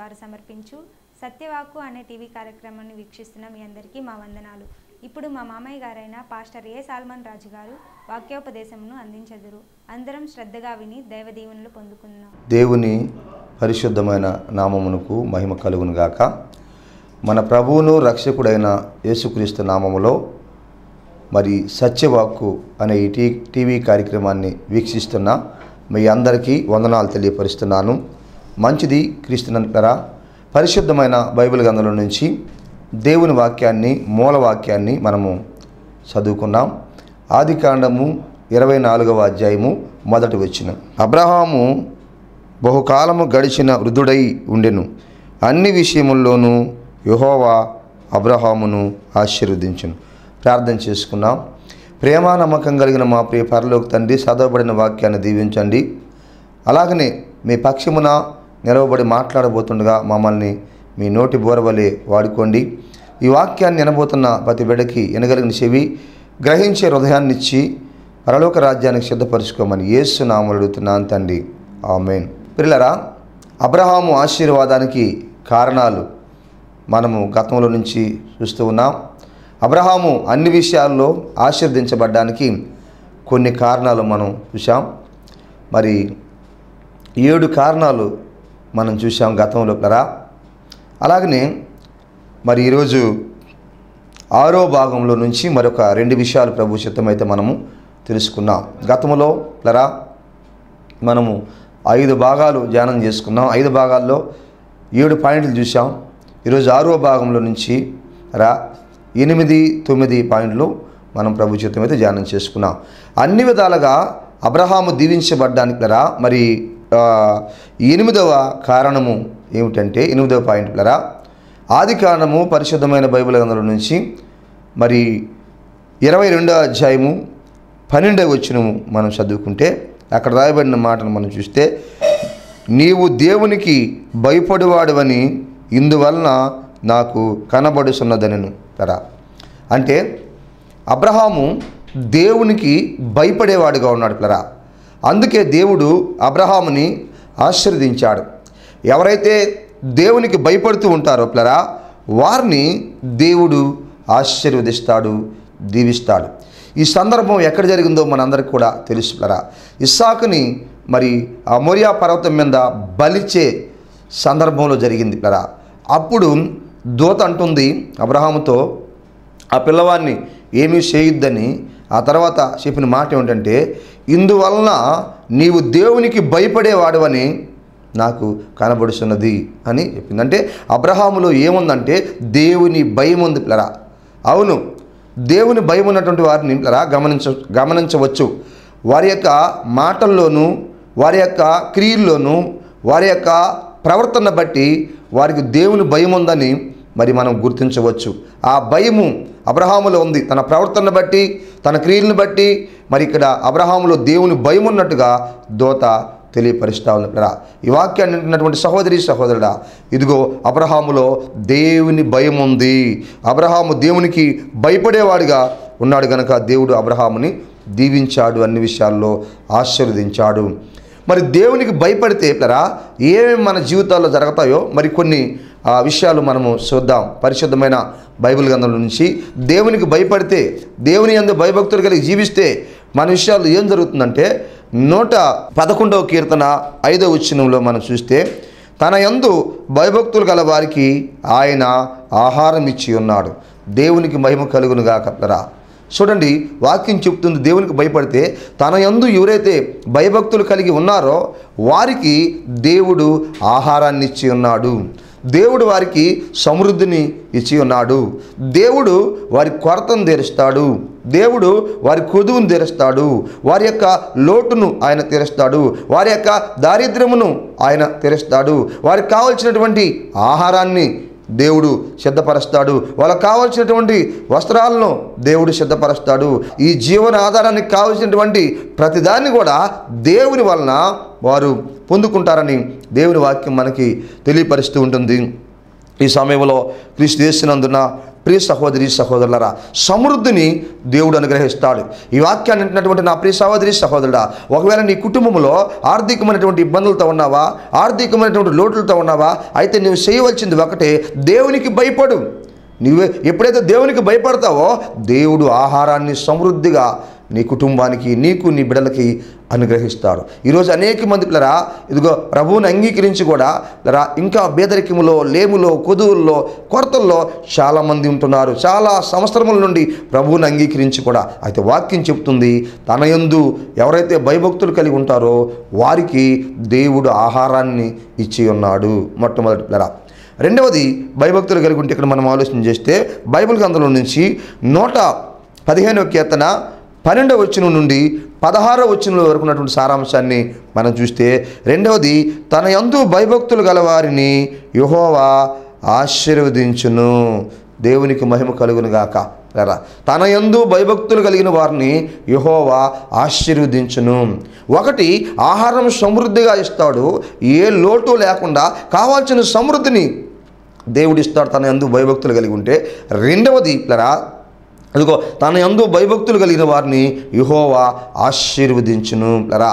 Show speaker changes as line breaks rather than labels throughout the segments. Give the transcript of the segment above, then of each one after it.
వారు సమర్పించు సత్యవాక్కు అనే టీవీ కార్యక్రమాన్ని వీక్షిస్తున్న మీ అందరికీ మా వందనాలు. ఇప్పుడు మా మామయ్య గారైన పాస్టర్ ఏ సాల్మన్ రాజు గారు వాక్యోపదేశమును అందించెదరు. అందరం శ్రద్ధగా విని దైవ దీవెనలు పొందుకుందాం.
దేవుని పరిశుద్ధమైన నామమునకు మహిమ కలుగును గాక. మన ప్రభువును రక్షకుడైన యేసుక్రీస్తు నామములో మరి సత్యవాక్కు అనే ఈ టీవీ కార్యక్రమాన్ని వీక్షిస్తున్న మీ అందరికీ వందనాలు తెలియపరుస్తున్నాను. మంచిది క్రీస్తునంతరా పరిశుద్ధమైన బైబిల్ గ్రంథంలో నుంచి దేవుని వాక్యాన్ని మూలవాక్యాన్ని మనము చదువుకున్నాం. ఆదికాండము 24వ అధ్యాయము మొదటి వచనం. అబ్రహాము బహుకాలము గడిచిన వృద్ధుడై ఉండెను. అన్ని విషయముల్లోనూ యెహోవా అబ్రహామును ఆశీర్వదించును. ప్రార్థన చేసుకున్నాం. ప్రేమ నమ్మకం కలిగిన మా ప్రియ పరలోక తండ్రి, చదవబడిన వాక్యాన్ని దీవించండి. అలాగనే మీ పక్షమున నిలవబడి మాట్లాడబోతుండగా మమ్మల్ని మీ నోటి బోరవలే వాడుకోండి. ఈ వాక్యాన్ని వినబోతున్న ప్రతి బిడ్డకి వినగలిగిన చెవి, గ్రహించే హృదయాన్నిచ్చి పరలోక రాజ్యానికి సిద్ధపరచుకోమని యేసు నామములో అడుగుతున్నాను తండ్రి, ఆమేన్. ప్రియులారా, అబ్రహాము ఆశీర్వాదానికి కారణాలు మనము గతంలో నుంచి చూస్తూ ఉన్నాం. అబ్రహాము అన్ని విషయాల్లో ఆశీర్వదించబడ్డానికి కొన్ని కారణాలు మనం చూసాం. మరి 7 కారణాలు మనం చూసాం గతంలో కదా. అలాగనే మరి ఈరోజు 6వ భాగంలో నుంచి మరొక 2 విషయాలు ప్రభు చిత్తమైతే మనము తెలుసుకున్నాం. గతంలో కదా మనము 5 భాగాలు ధ్యానం చేసుకున్నాం. 5 భాగాల్లో 7 పాయింట్లు చూసాం. ఈరోజు 6వ భాగంలో నుంచి 8, 9 పాయింట్లు మనం ప్రభు చిత్తమైతే ధ్యానం చేసుకున్నాం. అన్ని విధాలుగా అబ్రహాము దీవించబడ్డానికి కదా మరి 8వ కారణము ఏమిటంటే 8వ పాయింట్ కదా ఆదికాండము పరిశుద్ధమైన బైబిల్ గ్రంథంలో నుంచి మరి 22వ అధ్యాయము 12వ వచనము మనం చదువుకుంటే అక్కడ రాయబడిన మాటను మనం చూస్తే, నీవు దేవునికి భయపడువాడవని ఇందువలన నాకు కనబడుతున్నదనను కదా. అంటే అబ్రహాము దేవునికి భయపడేవాడుగా ఉన్నాడు పిల్లరా. అందుకే దేవుడు అబ్రహాముని ఆశీర్వదించాడు. ఎవరైతే దేవునికి భయపడుతూ ఉంటారో పిల్లరా, వారిని దేవుడు ఆశీర్వదిస్తాడు, దీవిస్తాడు. ఈ సందర్భం ఎక్కడ జరిగిందో మనందరికీ కూడా తెలుసు పిల్లరా. ఇస్సాకుని మరి ఆ మోరియా పర్వతం మీద బలిచే సందర్భంలో జరిగింది పిల్లరా. అప్పుడు దూత అంటుంది అబ్రహాముతో, ఆ పిల్లవాడిని ఏమీ చేయొద్దని. ఆ తర్వాత చెప్పిన మాట ఏమిటంటే, ఇందువలన నీవు దేవునికి భయపడేవాడవని నాకు కనబడుతున్నది అని చెప్పింది. అంటే అబ్రహాములో ఏముందంటే దేవుని భయం ఉంది పిల్లరా. అవును, దేవుని భయం ఉన్నటువంటి వారిని పిల్లరా గమనించవచ్చు. వారి యొక్క మాటల్లోనూ, వారి యొక్క క్రియల్లోనూ, వారి యొక్క ప్రవర్తన బట్టి వారికి దేవుని భయం ఉందని మరి మనం గుర్తించవచ్చు. ఆ భయము అబ్రహాములో ఉంది. తన ప్రవర్తన బట్టి, తన క్రియలను బట్టి మరి ఇక్కడ అబ్రహాములో దేవుని భయం ఉన్నట్టుగా దూత తెలియపరుస్తూ ఉంది. ఈ వాక్యాన్ని వింటున్నటువంటి సహోదరి సహోదరుడా, ఇదిగో అబ్రహాములో దేవుని భయం ఉంది. అబ్రహాము దేవునికి భయపడేవాడిగా ఉన్నాడు కనుక దేవుడు అబ్రహాముని దీవించాడు, అన్ని విషయాల్లో ఆశీర్వదించాడు. మరి దేవునికి భయపడితే ఏమేమి మన జీవితాల్లో జరుగుతాయో మరి కొన్ని విషయాలు మనము చూద్దాం. పరిశుద్ధమైన బైబిల్ గ్రంథంలో నుంచి దేవునికి భయపడితే, దేవుని యందు భయభక్తులు కలిగి జీవిస్తే మన విషయాలు ఏం జరుగుతుందంటే 111వ కీర్తన 5వ వచనంలో మనం చూస్తే, తన యందు భయభక్తులు గల వారికి ఆయన ఆహారం ఇచ్చి ఉన్నాడు. దేవునికి మహిమ కలుగును గాక పిల్లరా. చూడండి, వాక్యం చెప్తుంది దేవునికి భయపడితే తన యందు ఎవరైతే భయభక్తులు కలిగి ఉన్నారో వారికి దేవుడు ఆహారాన్ని ఇచ్చి ఉన్నాడు. దేవుడు వారికి సమృద్ధిని ఇచ్చి ఉన్నాడు. దేవుడు వారి కొరతను తీరుస్తాడు. దేవుడు వారి కొదువును తీరుస్తాడు. వారి యొక్క లోటును ఆయన తీరుస్తాడు. వారి యొక్క దారిద్ర్యమును ఆయన తీరుస్తాడు. వారికి కావలసినటువంటి ఆహారాన్ని దేవుడు సిద్ధపరుస్తాడు. వాళ్ళకు కావాల్సినటువంటి వస్త్రాలను దేవుడు సిద్ధపరుస్తాడు. ఈ జీవన ఆధారానికి కావలసినటువంటి ప్రతిదాన్ని కూడా దేవుని వలన వారు పొందుకుంటారని దేవుని వాక్యం మనకి తెలియపరుస్తూ ఉంటుంది. ఈ సమయంలో క్రీస్తు యేసునందున ప్రియ సహోదరి సహోదరులరా, సమృద్ధిని దేవుడు అనుగ్రహిస్తాడు. ఈ వాక్యాన్ని వింటున్నటువంటి నా ప్రియ సహోదరి సహోదరుడా, ఒకవేళ నీ కుటుంబంలో ఆర్థికమైనటువంటి ఇబ్బందులతో ఉన్నావా, ఆర్థికమైనటువంటి లోటులతో ఉన్నావా, అయితే నువ్వు చేయవలసింది ఒకటే, దేవునికి భయపడు. నువ్వు ఎప్పుడైతే దేవునికి భయపడతావో దేవుడు ఆహారాన్ని సమృద్ధిగా నీ కుటుంబానికి, నీకు, నీ బిడ్డలకి అనుగ్రహిస్తాడు. ఈరోజు అనేక మంది పిల్లరా ఇదిగో ప్రభువుని అంగీకరించి కూడా పిల్లరా ఇంకా పేదరికములో, లేములో, కొదువుల్లో, కొరతల్లో చాలామంది ఉంటున్నారు. చాలా సంవత్సరముల నుండి ప్రభువుని అంగీకరించి కూడా. అయితే వాక్యం చెప్తుంది, తన యందు ఎవరైతే భయభక్తులు కలిగి ఉంటారో వారికి దేవుడు ఆహారాన్ని ఇచ్చి ఉన్నాడు. మొట్టమొదటి పిల్లరా. రెండవది, భయభక్తులు కలిగి ఉంటే ఇక్కడ మనం ఆలోచన చేస్తే బైబిల్ గ్రంథంలో నుంచి 115వ కీర్తన 12వ వచనం నుండి 16వ వచనం వరకు ఉన్నటువంటి సారాంశాన్ని మనం చూస్తే, రెండవది, తన యందు భయభక్తులు గలవారిని యెహోవా ఆశీర్వదించును. దేవునికి మహిమ కలుగును గాక. తన యందు భయభక్తులు కలిగిన వారిని యెహోవా ఆశీర్వదించును. ఒకటి, ఆహారం సమృద్ధిగా ఇస్తాడు. ఏ లోటు లేకుండా కావాల్సిన సమృద్ధిని దేవుడిస్తాడు తన యందు భయభక్తులు కలిగి ఉంటే. రెండవది పిల్లరా, అదిగో తన యందు భయభక్తులు కలిగిన వారిని యెహోవా ఆశీర్వదించును. పిల్లరా,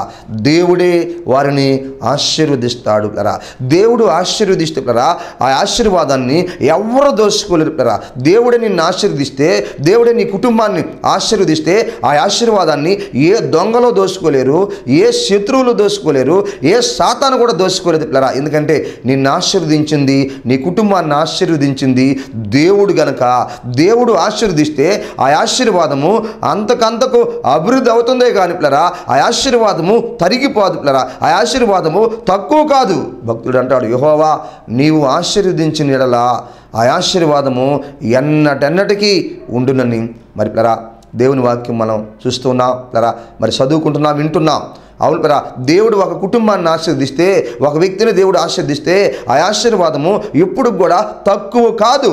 దేవుడే వారిని ఆశీర్వదిస్తాడు. పిల్లరా, దేవుడు ఆశీర్వదిస్తే పిల్లరా ఆ ఆశీర్వాదాన్ని ఎవరు దోచుకోలేరు. పిల్లరా, దేవుడే నిన్ను ఆశీర్వదిస్తే, దేవుడే నీ కుటుంబాన్ని ఆశీర్వదిస్తే ఆ ఆశీర్వాదాన్ని ఏ దొంగలో దోచుకోలేరు, ఏ శత్రువులు దోచుకోలేరు, ఏ సాతాను కూడా దోచుకోలేదు. పిల్లరా, ఎందుకంటే నిన్ను ఆశీర్వదించింది, నీ కుటుంబాన్ని ఆశీర్వదించింది దేవుడు గనక. దేవుడు ఆశీర్వదిస్తే ఆ ఆశీర్వాదము అంతకంతకు అభివృద్ధి అవుతుందే కానీ పిల్లరా ఆ ఆశీర్వాదము తరిగిపోదు. పిల్లరా, ఆ ఆశీర్వాదము తక్కువ కాదు. భక్తుడు అంటాడు, యెహోవా నీవు ఆశీర్వదించిన యెడల ఆ ఆశీర్వాదము ఎన్నటెన్నటికీ ఉండునని. మరి పిల్లరా, దేవుని వాక్యం మనం చూస్తున్నాం పిల్లరా, మరి చదువుకుంటున్నాం, వింటున్నాం. అవును పిల్లరా, దేవుడు ఒక కుటుంబాన్ని ఆశీర్వదిస్తే, ఒక వ్యక్తిని దేవుడు ఆశీర్వదిస్తే ఆ ఆశీర్వాదము ఎప్పుడు కూడా తక్కువ కాదు.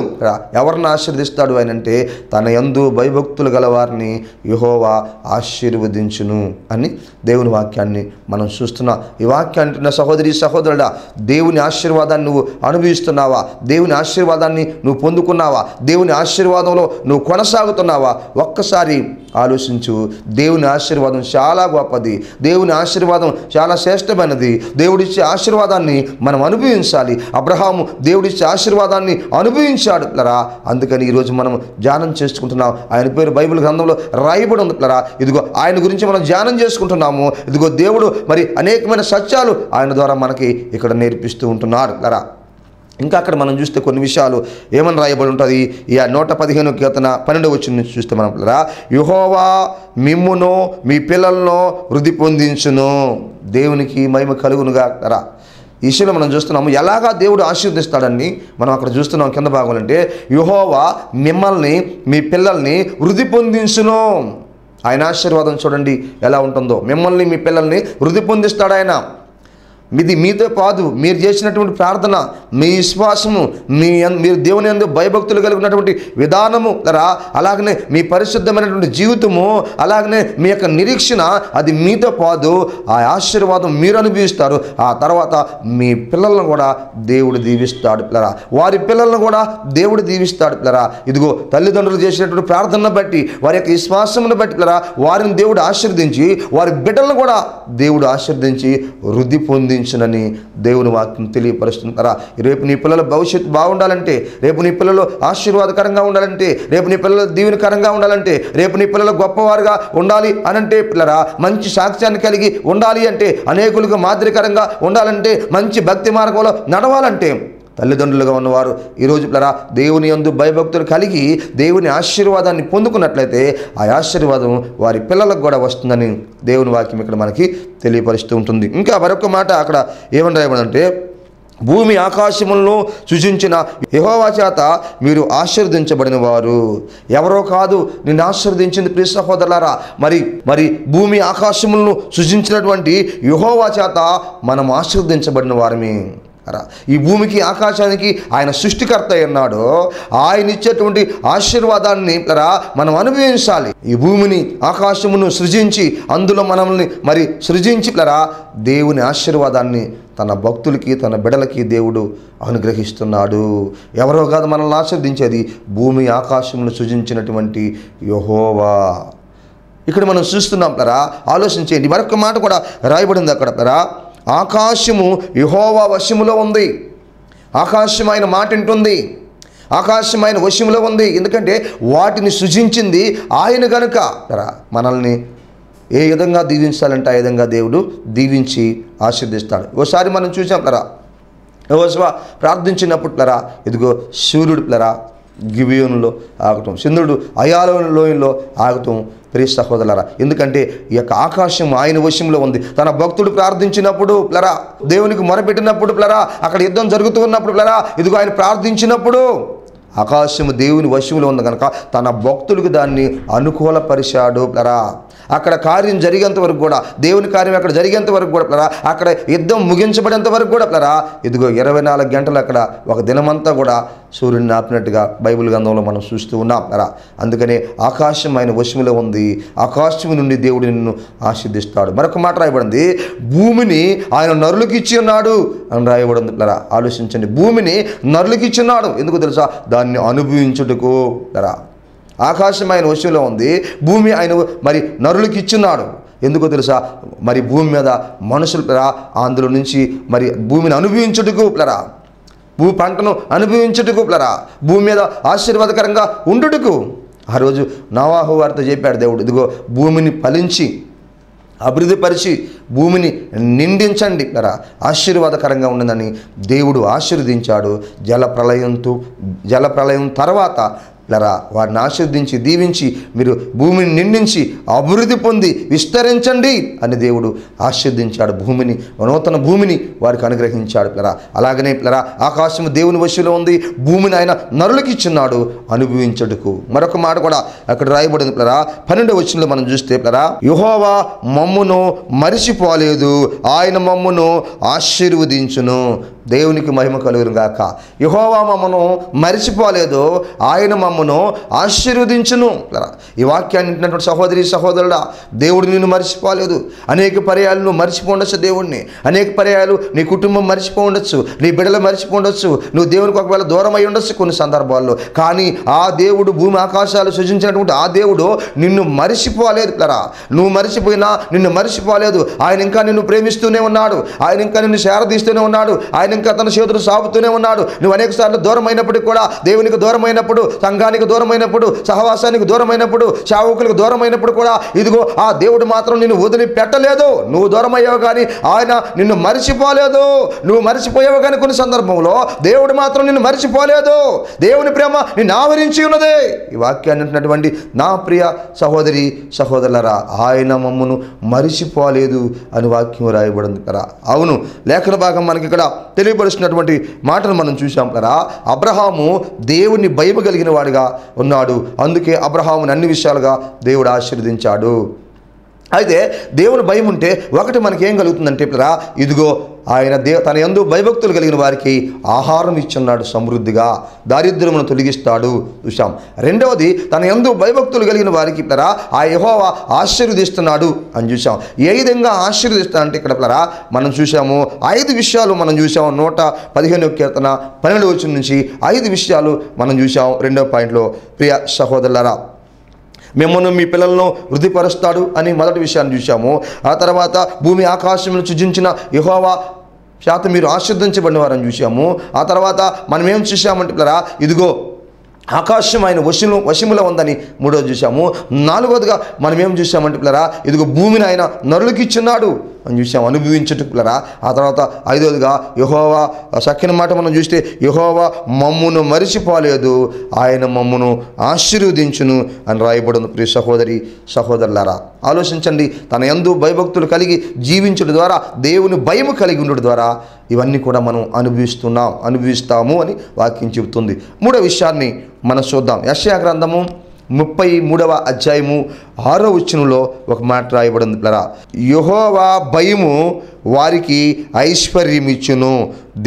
ఎవరిని ఆశీర్వదిస్తాడు అని అంటే, తన యందు భయభక్తులు గలవారిని యెహోవా ఆశీర్వదించును అని దేవుని వాక్యాన్ని మనం చూస్తున్నాం. ఈ వాక్యాన్ని సహోదరి సహోదరుడా, దేవుని ఆశీర్వాదాన్ని నువ్వు అనుభవిస్తున్నావా? దేవుని ఆశీర్వాదాన్ని నువ్వు పొందుకున్నావా? దేవుని ఆశీర్వాదంలో నువ్వు కొనసాగుతున్నావా? ఒక్కసారి ఆలోచించు. దేవుని ఆశీర్వాదం చాలా గొప్పది. దేవుని ఆశీర్వాదం చాలా శ్రేష్టమైనది. దేవుడిచ్చే ఆశీర్వాదాన్ని మనం అనుభవించాలి. అబ్రహాము దేవుడిచ్చే ఆశీర్వాదాన్ని అనుభవించాడు పిల్లరా. అందుకని ఈరోజు మనం ధ్యానం చేసుకుంటున్నాం. ఆయన పేరు బైబిల్ గ్రంథంలో రాయబడి ఉంది పిల్లరా. ఇదిగో ఆయన గురించి మనం ధ్యానం చేసుకుంటున్నాము. ఇదిగో దేవుడు మరి అనేకమైన సత్యాలు ఆయన ద్వారా మనకి ఇక్కడ నేర్పిస్తూ ఉంటున్నాడు పిల్లరా. ఇంకా అక్కడ మనం చూస్తే కొన్ని విషయాలు ఏమని రాయబడి ఉంటుంది. ఈ 115 కీర్తన 12వ వచనం నుంచి చూస్తే మనం పిల్లరా, యెహోవా మిమ్మును మీ పిల్లలను వృద్ధి పొందించును. దేవునికి మహిమ కలుగునుగా. ఈ విషయంలో మనం చూస్తున్నాము ఎలాగా దేవుడు ఆశీర్వదిస్తాడని మనం అక్కడ చూస్తున్నాం. కింద భాగంలో అంటే యెహోవా మిమ్మల్ని మీ పిల్లల్ని వృద్ధి పొందించును. ఆయన ఆశీర్వాదం చూడండి ఎలా ఉంటుందో. మిమ్మల్ని మీ పిల్లల్ని వృద్ధి పొందిస్తాడు ఆయన. మీతో కాదు, మీరు చేసినటువంటి ప్రార్థన, మీ విశ్వాసము, మీరు దేవుని యందు భయభక్తులు కలిగి ఉన్నటువంటి విధానము అలాగనే మీ పరిశుద్ధమైనటువంటి జీవితము, అలాగనే మీ యొక్క నిరీక్షణ, అది మీతో కాదు. ఆ ఆశీర్వాదం మీరు అనుభవిస్తారు. ఆ తర్వాత మీ పిల్లలను కూడా దేవుడు దీవిస్తాడు పిల్లరా. వారి పిల్లలను కూడా దేవుడు దీవిస్తాడు పిల్లరా. ఇదిగో తల్లిదండ్రులు చేసినటువంటి ప్రార్థనను బట్టి, వారి యొక్క విశ్వాసమును బట్టి పిల్లరా, వారిని దేవుడు ఆశీర్వదించి వారి బిడ్డలను కూడా దేవుడు ఆశీర్వదించి వృద్ధి పొందించునని దేవుని వాక్యం తెలియపరుస్తుంటారా. రేపు నీ పిల్లల భవిష్యత్తు బాగుండాలంటే, రేపు నీ పిల్లలు ఆశీర్వాదకరంగా ఉండాలంటే, రేపు నీ పిల్లలు దీవెనకరంగా ఉండాలంటే, రేపు నీ పిల్లలు గొప్పవారుగా ఉండాలి అనంటే పిల్లరా, మంచి సాక్ష్యాన్ని కలిగి ఉండాలి అంటే, అనేకులకు మాదిరికరంగా ఉండాలంటే, మంచి భక్తి మార్గంలో నడవాలంటే తల్లిదండ్రులుగా ఉన్నవారు ఈరోజు పిల్లరా దేవుని యందు భయభక్తులు కలిగి దేవుని ఆశీర్వాదాన్ని పొందుకున్నట్లయితే ఆ ఆశీర్వాదం వారి పిల్లలకు కూడా వస్తుందని దేవుని వాక్యం ఇక్కడ మనకి తెలియపరుస్తూ ఉంటుంది. ఇంకా మరొక మాట అక్కడ ఏమని రాయబడిందంటే, భూమి ఆకాశములను సృజించిన యెహోవా చేత మీరు ఆశీర్వదించబడిన వారు. ఎవరో కాదు, నిన్ను ఆశీర్వదించింది ప్రియ సహోదరులారా. మరి భూమి ఆకాశములను సృజించినటువంటి యెహోవా చేత మనం ఆశీర్వదించబడిన వారమే. ఈ భూమికి ఆకాశానికి ఆయన సృష్టికర్త ఉన్నాడో ఆయన ఇచ్చేటువంటి ఆశీర్వాదాన్ని మనం అనుభవించాలి. ఈ భూమిని ఆకాశమును సృజించి అందులో మనల్ని మరి సృజించి దేవుని ఆశీర్వాదాన్ని తన భక్తులకి తన బిడలకి దేవుడు అనుగ్రహిస్తున్నాడు. ఎవరో కాదు మనల్ని ఆశీర్వదించేది, భూమి ఆకాశమును సృజించినటువంటి యెహోవా. ఇక్కడ మనం చూస్తున్నాం ఆలోచించేయండి. మరొక మాట కూడా రాయబడింది అక్కడ ఆకాశము యెహోవా వశములో ఉంది. ఆకాశం ఆయన మాట వింటుంది, ఆకాశం ఆయన వశములో ఉంది. ఎందుకంటే వాటిని సృజించింది ఆయన గనుక మనల్ని ఏ విధంగా దీవించాలంటే ఆ విధంగా దేవుడు దీవించి ఆశీర్దిస్తాడు. ఓసారి మనం చూసాం యెహోషువ ప్రార్థించినప్పుడు ఇదిగో సూర్యుడు గిబియోనులో ఆగటం, చంద్రుడు అయాలోను లోయలో ఆగటం. ప్రియ సహోదరులారా, ఎందుకంటే ఈ యొక్క ఆకాశం ఆయన వశంలో ఉంది. తన భక్తుడు ప్రార్థించినప్పుడు దేవునికి మొరపెట్టినప్పుడు అక్కడ యుద్ధం జరుగుతూ ఉన్నప్పుడు ఇదిగో ఆయన ప్రార్థించినప్పుడు ఆకాశము దేవుని వశంలో ఉంది కనుక తన భక్తులకు దాన్ని అనుకూలపరిచాడు. అక్కడ కార్యం జరిగేంత వరకు కూడా, దేవుని కార్యం అక్కడ జరిగేంత వరకు కూడా అక్కడ యుద్ధం ముగించబడేంత వరకు కూడా ఇదిగో 24 గంటలు అక్కడ ఒక దినమంతా కూడా సూర్యుడిని ఆపినట్టుగా బైబిల్ గ్రంథంలో మనం చూస్తూ ఉన్నాం. అందుకనే ఆకాశం ఆయన వశములో ఉంది. ఆకాశం నుండి దేవుడు నిన్ను ఆశీర్దిస్తాడు. మరొక మాట రాయబడింది, భూమిని ఆయన నరులకు ఇచ్చి ఉన్నాడు అని రాయబడింది. ఆలోచించండి, భూమిని నరులకు ఇచ్చి ఉన్నాడు. ఎందుకు తెలుసా? దాన్ని అనుభవించుటకు. ఆకాశం ఆయన వశంలో ఉంది, భూమి ఆయన మరి నరులకు ఇచ్చున్నాడు. ఎందుకో తెలుసా? మరి భూమి మీద మనుషులు అందులో నుంచి మరి భూమిని అనుభవించుటకు భూ పంటను అనుభవించుటకు భూమి మీద ఆశీర్వాదకరంగా ఉండుటకు. ఆ రోజు నోవాహు వారితో చెప్పాడు దేవుడు, ఇదిగో భూమిని ఫలించి అభివృద్ధిపరిచి భూమిని నిండించండి ఆశీర్వాదకరంగా ఉండదని దేవుడు ఆశీర్వదించాడు. జలప్రలయం తర్వాత వారిని ఆశీర్వదించి దీవించి మీరు భూమిని నిండించి అభివృద్ధి పొంది విస్తరించండి అని దేవుడు ఆశీర్వదించాడు. భూమిని, నూతన భూమిని వారికి అనుగ్రహించాడు. అలాగనే ఆకాశము దేవుని వశంలో ఉంది, భూమిని ఆయన నరులకు ఇచ్చున్నాడు అనుభవించుటకు. మరొక మాట కూడా అక్కడ రాయబడింది 12వ వచనంలో మనం చూస్తే యెహోవా మమ్మును మరిచిపోలేదు, ఆయన మమ్మును ఆశీర్వదించును. దేవునికి మహిమ కలుగును గాక. యెహోవా మమ్మను మరిచిపోలేదు, ఆయన మమ్మను ఆశీర్వదించును. ఈ వాక్యాన్ని వింటున్నటువంటి సహోదరి సహోదరుడా, దేవుడు నిన్ను మరిచిపోలేదు. అనేక పర్యాయాలు నువ్వు మరిచిపోండొచ్చు దేవుడిని, అనేక పర్యాయాలు నీ కుటుంబం మరిచిపోండొచ్చు, నీ బిడ్డలు మరిచిపోండొచ్చు, నువ్వు దేవునికి ఒకవేళ దూరం అయి ఉండొచ్చు కొన్ని సందర్భాల్లో. కానీ ఆ దేవుడు భూమి ఆకాశాలు సృజించినటువంటి ఆ దేవుడు నిన్ను మరిచిపోలేదు. నువ్వు మరిచిపోయినా నిన్ను మరిచిపోలేదు. ఆయన ఇంకా నిన్ను ప్రేమిస్తూనే ఉన్నాడు, ఆయన ఇంకా నిన్ను శారదీస్తూనే ఉన్నాడు, ఆయన ఇంకా తన చేతులు సాగుతూనే ఉన్నాడు. నువ్వు అనేక సార్లు దూరం అయినప్పటికీ కూడా, దేవునికి దూరం అయినప్పుడు, సంఘానికి దూరం అయినప్పుడు, సహవాసానికి దూరం అయినప్పుడు, సేవకులకు దూరం అయినప్పుడు కూడా ఇదిగో ఆ దేవుడు మాత్రం నిన్ను వదిలిపెట్టలేదు. నువ్వు దూరం అయ్యావు కానీ ఆయన నిన్ను మరిచిపోలేదు. నువ్వు మరిచిపోయావు కానీ కొన్ని సందర్భంలో దేవుడు మాత్రం నిన్ను మరిచిపోలేదు. దేవుని ప్రేమ నిన్ను ఆవరించి ఉన్నది. ఈ వాక్యాన్ని అంటున్నటువంటి నా ప్రియ సహోదరి సహోదరులారా, ఆయన మమ్మను మరిచిపోలేదు అని వాక్యం రాయబడింది కదా. అవును, లేఖన భాగం మనకి ఇక్కడ తెలియపరుస్తున్నటువంటి మాటను మనం చూసాం కదా. అబ్రహాము దేవుని భయం కలిగిన వాడిగా ఉన్నాడు, అందుకే అబ్రహాముని అన్ని విషయాలుగా దేవుడు ఆశీర్వదించాడు. అయితే దేవుని భయం ఉంటే ఒకటి మనకేం కలుగుతుందంటే ఇదిగో ఆయన తన యందు భయభక్తులు కలిగిన వారికి ఆహారం ఇచ్చున్నాడు, సమృద్ధిగా దారిద్ర్యమును తొలగిస్తాడు చూసాం. రెండవది, తన యందు భయభక్తులు కలిగిన వారికి ఆ యెహోవా ఆశీర్వదిస్తున్నాడు అని చూసాం. ఏ విధంగా ఆశీర్వదిస్తా అంటే ఇక్కడ మనం చూసాము 5 విషయాలు మనం చూసాము. 115వ కీర్తన 12వ వచనం నుంచి 5 విషయాలు మనం చూసాం. 2వ పాయింట్లో ప్రియ సహోదరులారా, మిమ్మల్ని మీ పిల్లలను వృద్ధిపరుస్తాడు అని మొదటి విషయాన్ని చూసాము. ఆ తర్వాత భూమి ఆకాశమును సృజించిన యెహోవా చేత మీరు ఆశీర్వదించబడిన వారని చూసాము. ఆ తర్వాత మనం ఏం చూసామంటే ఇదిగో ఆకాశం ఆయన వశములో ఉందని మూడోది చూసాము. నాలుగోదిగా మనం ఏం చూసామంటే ఇదిగో భూమిని ఆయన నరులకు ఇచ్చున్నాడు అని చూసాము, అనుభవించుటకు. ఆ తర్వాత ఐదోదిగా యెహోవా సక్కిన మాట మనం చూస్తే యెహోవా మమ్మును మరిచిపోలేదు, ఆయన మమ్మును ఆశీర్వదించును అని రాయబడింది. ప్రియ సహోదరి సహోదరులారా, ఆలోచించండి. తన యందు భయభక్తులు కలిగి జీవించడం ద్వారా, దేవుని భయము కలిగి ఉండడం ద్వారా ఇవన్నీ కూడా మనం అనుభవిస్తాము అని వాక్యం చెబుతుంది. మూడో విషయాన్ని మనం చూద్దాం. యెషయా గ్రంథము 33వ అధ్యాయము 6వ వచనంలో ఒక మాట రాయబడింది ప్లరా, యెహోవా భయము వారికి ఐశ్వర్యం ఇచ్చును,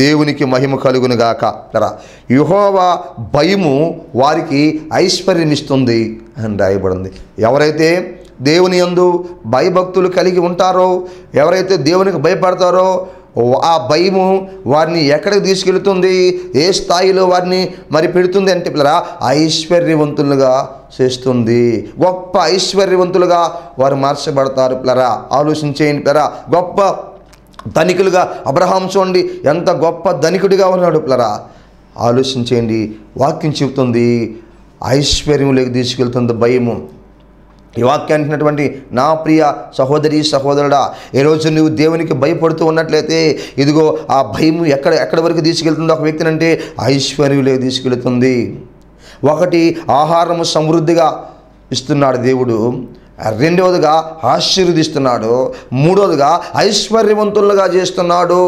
దేవునికి మహిమ కలుగును గాక. ప్లరా, యెహోవా భయము వారికి ఐశ్వర్యం ఇస్తుంది అని రాయబడింది. ఎవరైతే దేవుని యందు భయభక్తులు కలిగి ఉంటారో, ఎవరైతే దేవునికి భయపడతారో ఆ భయము వారిని ఎక్కడికి తీసుకెళ్తుంది, ఏ స్థాయిలో వారిని మరి పెడుతుంది అంటే పిల్లరా, ఐశ్వర్యవంతులుగా చేస్తుంది. గొప్ప ఐశ్వర్యవంతులుగా వారు మార్చబడతారు పిల్లరా. ఆలోచించేయండి పిల్లరా, గొప్ప ధనికులుగా అబ్రహాం చూడండి ఎంత గొప్ప ధనికుడిగా ఉన్నాడు పిల్లరా. ఆలోచించేయండి, వాక్యం చెబుతుంది ఐశ్వర్యంలోకి తీసుకెళ్తుంది భయము. ఈ వాక్యాన్ని అంటున్నటువంటి నా ప్రియ సహోదరి సహోదరుడా, ఈరోజు నువ్వు దేవునికి భయపడుతూ ఉన్నట్లయితే ఇదిగో ఆ భయము ఎక్కడి వరకు తీసుకెళ్తుందో ఒక వ్యక్తిని అంటే ఐశ్వర్యంలోకి తీసుకెళ్తుంది. ఒకటి, ఆహారము సమృద్ధిగా ఇస్తున్నాడు దేవుడు. రెండవదిగా ఆశీర్వదిస్తున్నాడు. మూడవదిగా ఐశ్వర్యవంతులుగా చేస్తున్నాడు,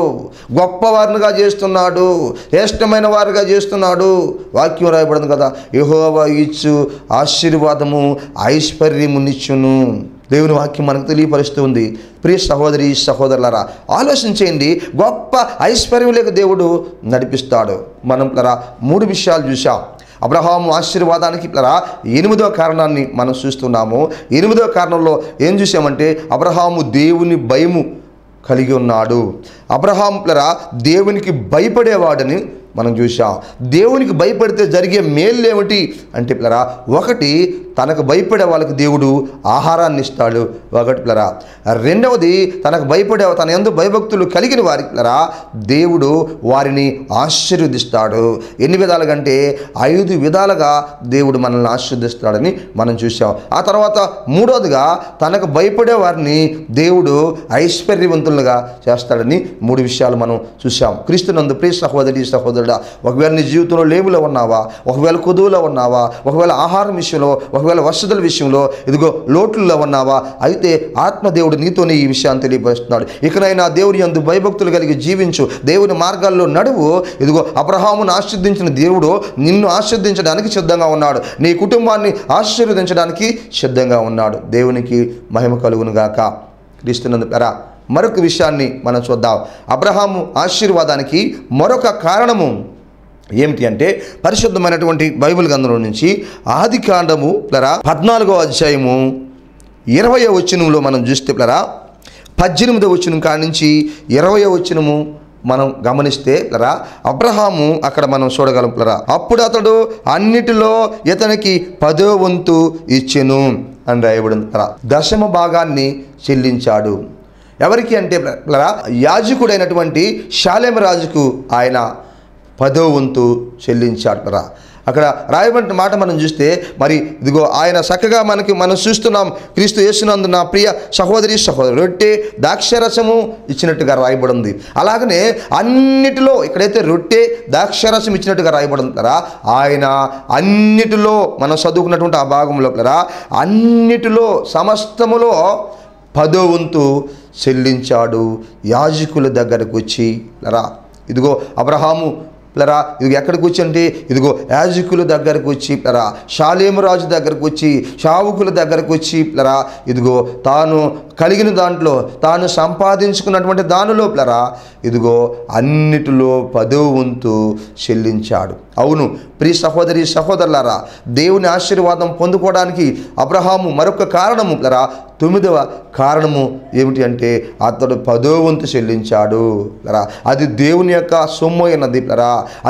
గొప్పవారినిగా చేస్తున్నాడు, శ్రేష్టమైన వారిగా చేస్తున్నాడు. వాక్యం రాయబడింది కదా, యెహోవా ఇచ్చు ఆశీర్వాదము ఐశ్వర్యమునిచ్చును. దేవుని వాక్యం మనకు తెలియపరుస్తుంది. ప్రియ సహోదరి సహోదరులారా, ఆలోచించేయండి, గొప్ప ఐశ్వర్యంలోకి దేవుడు నడిపిస్తాడు. మనం 3 విషయాలు చూసాం. అబ్రహాము ఆశీర్వాదానికి 8వ కారణాన్ని మనం చూస్తున్నాము. 8వ కారణంలో ఏం చూసామంటే అబ్రహాము దేవుని భయము కలిగి ఉన్నాడు. అబ్రహాము దేవునికి భయపడేవాడని మనం చూసాం. దేవునికి భయపడితే జరిగే మేలు ఏమిటి అంటే ఒకటి, తనకు భయపడే వాళ్ళకి దేవుడు ఆహారాన్ని ఇస్తాడు. ఒకటి రెండవది, తనకు భయపడే తన యందు భయభక్తులు కలిగిన వారికి దేవుడు వారిని ఆశీర్వదిస్తాడు. ఎన్ని విధాలుగా అంటే 5 విధాలుగా దేవుడు మనల్ని ఆశీర్వదిస్తాడని మనం చూసాం. ఆ తర్వాత మూడవదిగా, తనకు భయపడే వారిని దేవుడు ఐశ్వర్యవంతులుగా చేస్తాడని 3 విషయాలు మనం చూసాం. క్రీస్తునందు ప్రియ సహోదరి సహోదరుడా, ఒకవేళ నీ జీవితంలో లేబులో ఉన్నావా, ఒకవేళ కొదువులో ఉన్నావా, ఒకవేళ ఆహారం విషయంలో, ఒకవేళ వసతుల విషయంలో ఇదిగో లోటుల్లో ఉన్నావా, అయితే ఆత్మదేవుడు నీతోనే ఈ విషయాన్ని తెలియపరుస్తున్నాడు. ఇకనైనా దేవుని యందు భయభక్తులు కలిగి జీవించు, దేవుని మార్గాల్లో నడువు. ఇదిగో అబ్రహామును ఆశీర్వదించిన దేవుడు నిన్ను ఆశీర్వదించడానికి సిద్ధంగా ఉన్నాడు, నీ కుటుంబాన్ని ఆశీర్వదించడానికి సిద్ధంగా ఉన్నాడు. దేవునికి మహిమ కలుగును గాక. క్రీస్తునందు మరొక విషయాన్ని మనం చూద్దాం. అబ్రహాము ఆశీర్వాదానికి మరొక కారణము ఏమిటి అంటే పరిశుద్ధమైనటువంటి బైబిల్ గ్రంథంలో నుంచి ఆదికాండము 14వ అధ్యాయము 20వ వచనంలో మనం చూస్తే 18వ వచనం కాడి నుంచి 20వ వచనము మనం గమనిస్తే అబ్రహాము అక్కడ మనం చూడగలం. అప్పుడు అతడు అన్నిటిలో ఇతనికి 10వ వంతు ఇచ్చెను అని రాయబడింది. 10వ భాగాన్ని చెల్లించాడు. ఎవరికి అంటే యాజకుడైనటువంటి షాలేము రాజుకు ఆయన 10వ వంతు చెల్లించాడు. అక్కడ రాయబడిన మాట మనం చూస్తే మరి ఇదిగో ఆయన చక్కగా మనం చూస్తున్నాం. క్రీస్తు యేసునందు నా ప్రియ సహోదరి సహోదరు, రొట్టె ద్రాక్షరసము ఇచ్చినట్టుగా రాయబడింది. అలాగనే అన్నిటిలో ఇక్కడైతే రొట్టె ద్రాక్షరసం ఇచ్చినట్టుగా రాయబడింది. ఆయన అన్నిటిలో మనం చదువుకున్నటువంటి ఆ భాగంలో అన్నిటిలో సమస్తములో 10వ వంతు చెల్లించాడు. యాజకుల దగ్గరకు వచ్చి ఇదిగో అబ్రహాము ఇదిగో ఎక్కడికి వచ్చి అంటే ఇదిగో యాజకుల దగ్గరకు వచ్చి షాలేము రాజు దగ్గరకు వచ్చి, షావుకుల దగ్గరకు వచ్చి ఇదిగో తాను కలిగిన దాంట్లో, తాను సంపాదించుకున్నటువంటి దానిలో ఇదిగో అన్నిటిలో 10వ వంతు చెల్లించాడు. అవును ప్రియ సహోదరి సహోదరులారా, దేవుని ఆశీర్వాదం పొందుకోవడానికి అబ్రహాము మరొక కారణము 9వ కారణము ఏమిటి అంటే అతడు 10వ వంతు చెల్లించాడు. అది దేవుని యొక్క సొమ్ము అయినది,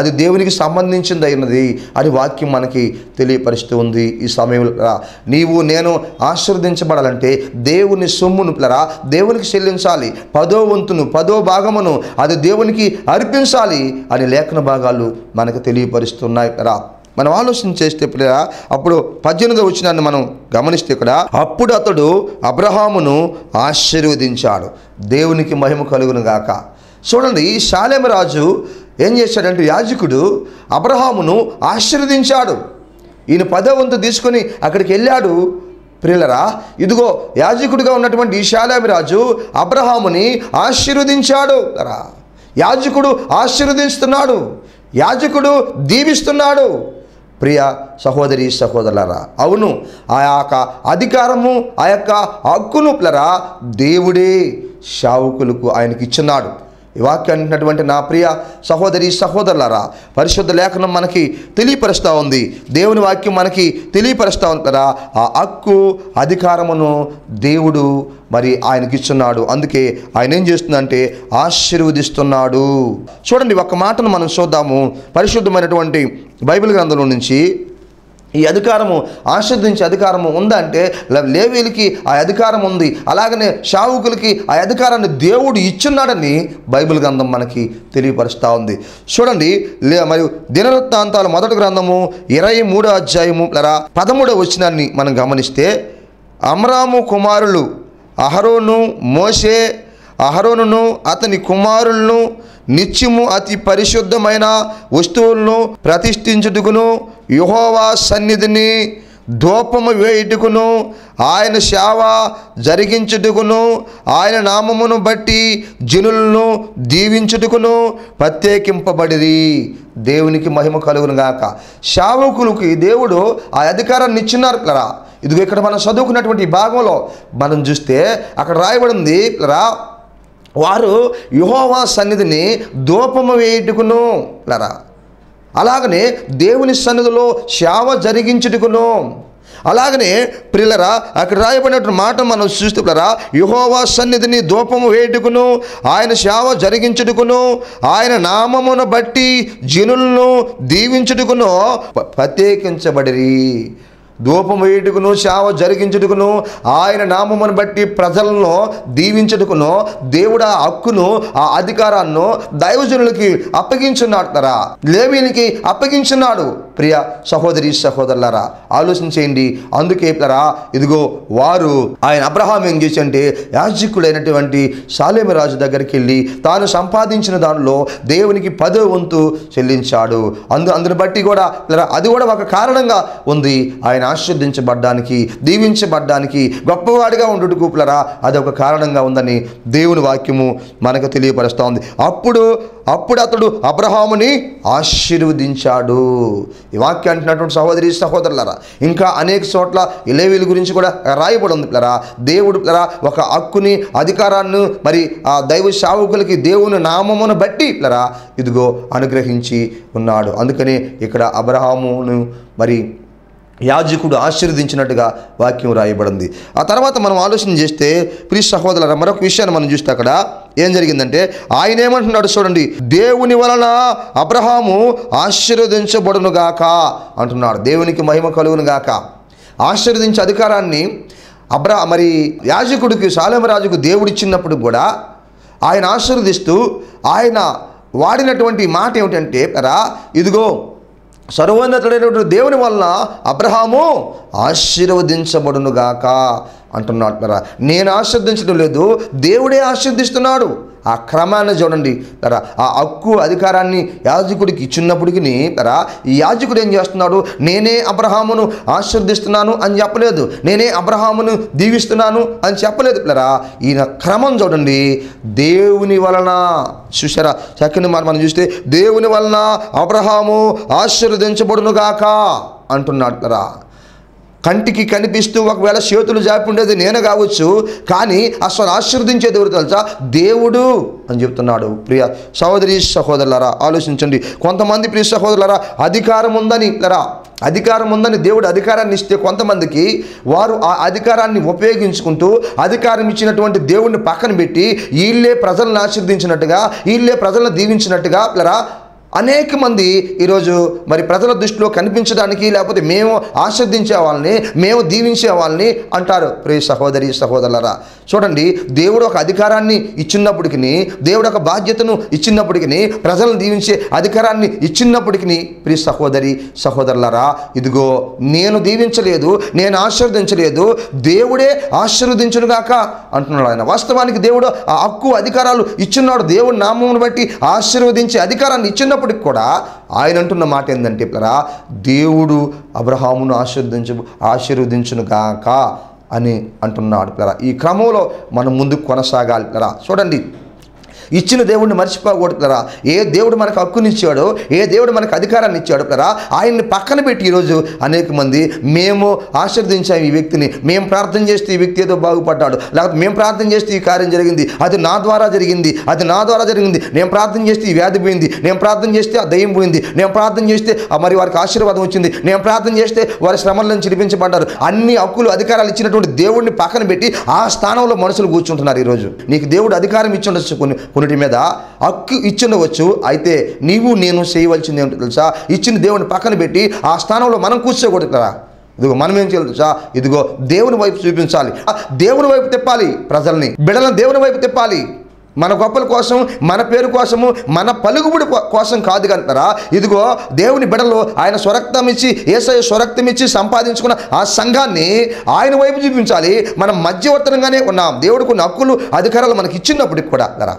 అది దేవునికి సంబంధించింది అయినది అని వాక్యం మనకి తెలియపరుస్తూ ఉంది. ఈ సమయంలో నీవు నేను ఆశీర్వదించబడాలంటే దేవుని సొమ్మును దేవునికి చెల్లించాలి. 10వ వంతును 10వ భాగమును అది దేవునికి అర్పించాలి అని లేఖన భాగాలు మనకు తెలియపరుస్తున్నాయి. మనం ఆలోచన చేస్తే అప్పుడు 18వ వచనాన్ని మనం గమనిస్తే అప్పుడు అతడు అబ్రహామును ఆశీర్వదించాడు, దేవునికి మహిమ కలుగును గాక. చూడండి, షాలేము రాజు ఏం చేశాడంటే యాజకుడు అబ్రహామును ఆశీర్వదించాడు. ఈయన 10వ వంతు తీసుకొని అక్కడికి వెళ్ళాడు. ప్రియులరా, ఇదిగో యాజకుడిగా ఉన్నటువంటి షాలేము రాజు అబ్రహాముని ఆశీర్వదించాడు. యాజకుడు ఆశీర్వదిస్తున్నాడు, యాజకుడు దీవిస్తున్నాడు. ప్రియ సహోదరి సహోదరులారా, అవును, ఆ యొక్క అధికారము, ఆ యొక్క హక్కును ప్లరా దేవుడే సేవకులకు ఆయనకి ఇచ్చున్నాడు. ఈ వాక్యాన్ని అంటున్నటువంటి నా ప్రియ సహోదరి సహోదరులారా, పరిశుద్ధ లేఖనం మనకి తెలియపరుస్తూ ఉంది, దేవుని వాక్యం మనకి తెలియపరుస్తూ ఉంది కదా. ఆ హక్కు అధికారమును దేవుడు మరి ఆయనకి ఇస్తున్నాడు. అందుకే ఆయన ఏం చేస్తుందంటే ఆశీర్వదిస్తున్నాడు. చూడండి, ఒక మాటను మనం చూద్దాము పరిశుద్ధమైనటువంటి బైబిల్ గ్రంథంలో నుంచి. ఈ అధికారము, ఆశీర్వదించే అధికారము ఉందంటే లేవీయులకి ఆ అధికారం ఉంది, అలాగనే సేవకులకి ఆ అధికారాన్ని దేవుడు ఇచ్చున్నాడని బైబిల్ గ్రంథం మనకి తెలియపరుస్తూ ఉంది. చూడండి, మరియు దినవృత్తాంతాల మొదటి గ్రంథము 23వ అధ్యాయము 13వ వచనాన్ని మనం గమనిస్తే, అమ్రాము కుమారులు అహరోను, మోషే అహరోనును అతని కుమారులను నిత్యము అతి పరిశుద్ధమైన వస్తువులను ప్రతిష్ఠించుటకును, యెహోవా సన్నిధిని ధూపము వేయుటకును, ఆయన సేవ జరిగించుటకును, ఆయన నామమును బట్టి జనులను దీవించుటకును ప్రత్యేకింపబడిరి. దేవునికి మహిమ కలుగును గాక. సేవకులకి దేవుడు ఆ అధికారాన్ని ఇచ్చినారు పిల్లరా. ఇదిగో ఇక్కడ మనం చదువుకున్నటువంటి భాగంలో మనం చూస్తే అక్కడ రాయబడింది పిల్లరా, వారు యెహోవా సన్నిధిని ధూపము వేయుటకును పిల్లరా, అలాగనే దేవుని సన్నిధిలో సేవ జరిగించుటకును, అలాగనే ప్రియులరా అక్కడ రాయబడినటువంటి మాట మనం చూస్తే పిల్లరా, యెహోవా సన్నిధిని ధూపము వేయుటకును, ఆయన సేవ జరిగించుటకును, ఆయన నామమును బట్టి జనులను దీవించుటకును ప్రత్యేకించబడిరి. ధూపం వేయుటకును, సేవ జరిగించుటకును, ఆయన నామమును బట్టి ప్రజలను దీవించుటకును దేవుడు ఆ హక్కును, ఆ అధికారాన్ని దైవజనులకి అప్పగించున్నాడు కదా, లేవీయులకి అప్పగించున్నాడు. ప్రియ సహోదరి సహోదరులారా, ఆలోచించేయండి. అందుకే పిల్లరా, ఇదిగో వారు ఆయన అబ్రహాం ఏం చేసంటే యాజకుడైనటువంటి షాలేము రాజు దగ్గరికి వెళ్ళి తాను సంపాదించిన దానిలో దేవునికి 10వ వంతు చెల్లించాడు. అందుని బట్టి కూడా పిల్లరా, అది కూడా ఒక కారణంగా ఉంది. ఆయన ఆశీర్వదించబడ్డానికి, దీవించబడ్డానికి, గొప్పవాడిగా ఉండుటకు పిల్లరా అది ఒక కారణంగా ఉందని దేవుని వాక్యము మనకు తెలియపరుస్తూ ఉంది. అప్పుడు అతడు అబ్రహాముని ఆశీర్వదించాడు. ఈ వాక్యం అంటున్నటువంటి సహోదరి సహోదరులారా, ఇంకా అనేక చోట్ల లేవీయుల గురించి కూడా రాయబడి ఉంది పిల్లరా. దేవుడు పిల్లరా ఒక హక్కుని, అధికారాన్ని మరి ఆ దైవ సేవకులకి దేవుని నామమును బట్టి పిల్లరా ఇదిగో అనుగ్రహించి ఉన్నాడు. అందుకని ఇక్కడ అబ్రహామును మరి యాజకుడు ఆశీర్వదించినట్టుగా వాక్యం రాయబడింది. ఆ తర్వాత మనం ఆలోచన చేస్తే ప్రియ సహోదరులారా, మరొక విషయాన్ని మనం చూస్తే అక్కడ ఏం జరిగిందంటే ఆయన ఏమంటున్నాడు చూడండి, దేవుని వలన అబ్రహాము ఆశీర్వదించబడునుగాక అంటున్నాడు. దేవునికి మహిమ కలుగునుగాక. ఆశీర్వదించే అధికారాన్ని మరి యాజకుడికి షాలేము రాజుకు దేవుడిచ్చినప్పుడు కూడా ఆయన ఆశీర్వదిస్తూ ఆయన వాడినటువంటి మాట ఏమిటంటే ఇదిగో సర్వోన్నతుడైనటువంటి దేవుని వలన అబ్రహాము ఆశీర్వదించబడునుగాక అంటున్నాడు. నేను ఆశీర్వదించడం లేదు, దేవుడే ఆశీర్దిస్తున్నాడు. ఆ క్రమాన్ని చూడండి. ఆ హక్కు అధికారాన్ని యాజకుడికి ఇచ్చినప్పటికీ ఈ యాజకుడు ఏం చేస్తున్నాడు, నేనే అబ్రహామును ఆశీర్దిస్తున్నాను అని చెప్పలేదు, నేనే అబ్రహామును దీవిస్తున్నాను అని చెప్పలేదు. ఈయన క్రమం చూడండి. దేవుని వలన చూసారా, చక్కని మనం చూస్తే దేవుని వలన అబ్రహాము ఆశీర్వదించబడునుగాక అంటున్నాడు. కంటికి కనిపిస్తూ ఒకవేళ చేతులు జాపి ఉండేది నేను కావచ్చు, కానీ అసలు ఆశీర్వదించేది ఎవరు తెలుసా, దేవుడు అని చెప్తున్నాడు. ప్రియ సహోదరి సహోదరులారా ఆలోచించండి. కొంతమంది ప్రియ సహోదరులారా అధికారం ఉందని దేవుడు అధికారాన్ని ఇస్తే కొంతమందికి వారు ఆ అధికారాన్ని ఉపయోగించుకుంటూ అధికారం ఇచ్చినటువంటి దేవుడిని పక్కన పెట్టి వీళ్ళే ప్రజలను ఆశీర్వదించినట్టుగా, వీళ్ళే ప్రజలను దీవించినట్టుగా అనేక మంది ఈరోజు మరి ప్రజల దృష్టిలో కనిపించడానికి, లేకపోతే మేము ఆశీర్వదించే వాళ్ళని, మేము దీవించే వాళ్ళని అంటారు. ప్రియ సహోదరి సహోదరులారా చూడండి, దేవుడు ఒక అధికారాన్ని ఇచ్చినప్పటికీ, దేవుడు ఒక బాధ్యతను ఇచ్చినప్పటికీ, ప్రజలను దీవించే అధికారాన్ని ఇచ్చినప్పటికీ ప్రియ సహోదరి సహోదరులారా ఇదిగో నేను దీవించలేదు, నేను ఆశీర్వదించలేదు, దేవుడే ఆశీర్వదించునుగాక అంటున్నాడు ఆయన. వాస్తవానికి దేవుడు ఆ హక్కు అధికారాలు ఇచ్చున్నాడు. దేవుడి నామమును బట్టి ఆశీర్వదించే అధికారాన్ని ఇచ్చినప్పటికి కూడా ఆయన అంటున్న మాట ఏంటంటే దేవుడు అబ్రహామును ఆశీర్వదించునుగాక అని అంటున్నాడు. ఈ క్రమంలో మనం ముందుకు కొనసాగాలి. చూడండి, ఇచ్చిన దేవుడిని మర్చిపోకూడదురా. ఏ దేవుడు మనకు హక్కునిచ్చాడో, ఏ దేవుడు మనకు అధికారాన్ని ఇచ్చాడో ప్లరా, ఆయన్ని పక్కన పెట్టి ఈరోజు అనేక మంది మేము ఆశీర్వదించాం ఈ వ్యక్తిని, మేము ప్రార్థన చేస్తే ఈ వ్యక్తి ఏదో బాగుపడ్డాడు, లేకపోతే మేము ప్రార్థన చేస్తే ఈ కార్యం జరిగింది, అది నా ద్వారా జరిగింది, అది నా ద్వారా జరిగింది, నేను ప్రార్థన చేస్తే ఈ వ్యాధి పోయింది, నేను ప్రార్థన చేస్తే ఆ దయ్యం పోయింది, నేను ప్రార్థన చేస్తే మరి వారికి ఆశీర్వాదం వచ్చింది, నేను ప్రార్థన చేస్తే వారి శ్రమల నుంచి విడిపించబడ్డారు. అన్ని హక్కులు అధికారాలు ఇచ్చినటువంటి దేవుడిని పక్కన పెట్టి ఆ స్థానంలో మనుషులు కూర్చుంటున్నారు. ఈరోజు నీకు దేవుడు అధికారం ఇచ్చి ఉండొచ్చు, కొన్నిటి మీద హక్కు ఇచ్చి ఉండవచ్చు. అయితే నీవు నేను చేయవలసింది ఏమిటో తెలుసా? ఇచ్చిన దేవుడిని పక్కన పెట్టి ఆ స్థానంలో మనం కూర్చోకూడదురా. ఇదిగో మనం ఏం చేయాలి తెలుసా? ఇదిగో దేవుని వైపు చూపించాలి, దేవుని వైపు తిప్పాలి, ప్రజల్ని బిడ్డలను దేవుని వైపు తిప్పాలి. మన గొప్పల కోసం, మన పేరు కోసము, మన పలుకుబడి కోసం కాదు కనుకరా. ఇదిగో దేవుని బిడ్డలు ఆయన స్వరక్తం ఇచ్చి, యేసయ్య స్వరక్తం ఇచ్చి సంపాదించుకున్న ఆ సంఘాన్ని ఆయన వైపు చూపించాలి. మనం మధ్యవర్తనంగానే ఉన్నాం. దేవుడికి కొన్ని హక్కులు అధికారాలు మనకి ఇచ్చినప్పటికి కూడా ధర